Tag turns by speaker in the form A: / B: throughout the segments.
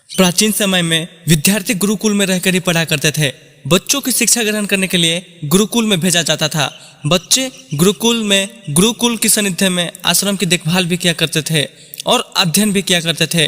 A: प्राचीन समय में विद्यार्थी गुरुकुल में रहकर ही पढ़ा करते थे। बच्चों की शिक्षा ग्रहण करने के लिए गुरुकुल में भेजा जाता था। बच्चे गुरुकुल की सानिध्य में आश्रम की देखभाल भी किया करते थे और अध्ययन भी किया करते थे।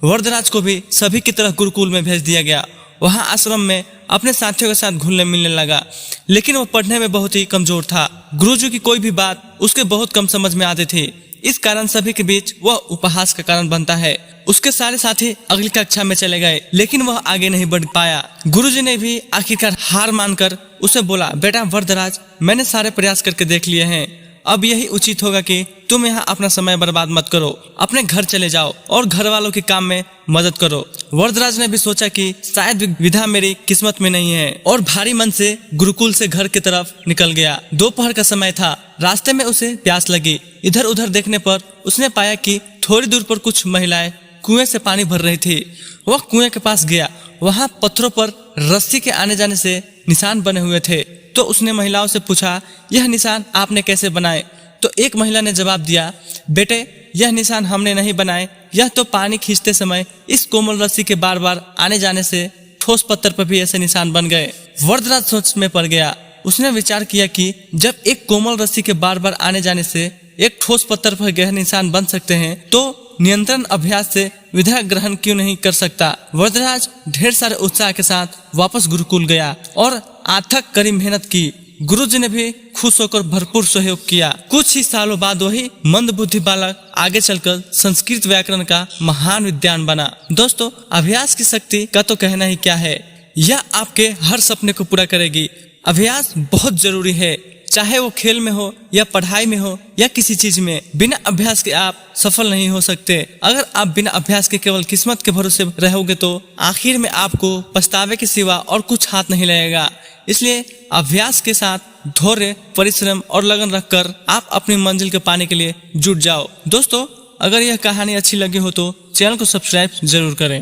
A: वरदराज को भी सभी की तरह गुरुकुल में भेज दिया गया। वहाँ आश्रम में अपने साथियों के साथ घुलने मिलने लगा, लेकिन वह पढ़ने में बहुत ही कमजोर था। गुरुजी की कोई भी बात उसके बहुत कम समझ में आती थी। इस कारण सभी के बीच वह उपहास का कारण बनता है। उसके सारे साथी अगली कक्षा में चले गए, लेकिन वह आगे नहीं बढ़ पाया। गुरुजी ने भी आखिरकार हार मानकर उसे बोला, बेटा वरदराज, मैंने सारे प्रयास करके देख लिए हैं। अब यही उचित होगा कि तुम यहाँ अपना समय बर्बाद मत करो, अपने घर चले जाओ और घर वालों के काम में मदद करो। वरदराज ने भी सोचा कि शायद विधा मेरी किस्मत में नहीं है और भारी मन से गुरुकुल से घर की तरफ निकल गया। दोपहर का समय था। रास्ते में उसे प्यास लगी। इधर उधर देखने पर उसने पाया कि थोड़ी दूर पर कुछ महिलाएं कुएं से पानी भर रही थी। वह कुएं के पास गया। वहाँ पत्थरों पर रस्सी के आने जाने से निशान बने हुए थे। तो उसने महिलाओं से पूछा, यह निशान आपने कैसे बनाए? तो एक महिला ने जवाब दिया, बेटे, यह निशान हमने नहीं बनाए, यह तो पानी खींचते समय इस कोमल रस्सी के बार बार आने जाने से ठोस पत्थर पर भी ऐसे निशान बन गए। वरदराज सोच में पड़ गया। उसने विचार किया कि जब एक कोमल रस्सी के बार बार आने जाने से एक ठोस पत्थर पर गहरे निशान बन सकते हैं, तो नियंत्रण अभ्यास से विधा ग्रहण क्यों नहीं कर सकता। वरदराज ढेर सारे उत्साह के साथ वापस गुरुकुल गया और अथक कड़ी मेहनत की। गुरुजी ने भी खुश होकर भरपूर सहयोग किया। कुछ ही सालों बाद वही मंदबुद्धि बालक आगे चलकर संस्कृत व्याकरण का महान विद्वान बना। दोस्तों, अभ्यास की शक्ति का तो कहना ही क्या है। यह आपके हर सपने को पूरा करेगी। अभ्यास बहुत जरूरी है, चाहे वो खेल में हो या पढ़ाई में हो या किसी चीज में। बिना अभ्यास के आप सफल नहीं हो सकते। अगर आप बिना अभ्यास के केवल किस्मत के भरोसे रहोगे तो आखिर में आपको पछतावे के सिवा और कुछ हाथ नहीं लगेगा। इसलिए अभ्यास के साथ धैर्य, परिश्रम और लगन रखकर आप अपनी मंजिल के पाने के लिए जुट जाओ। दोस्तों, अगर यह कहानी अच्छी लगी हो तो चैनल को सब्सक्राइब जरूर करें।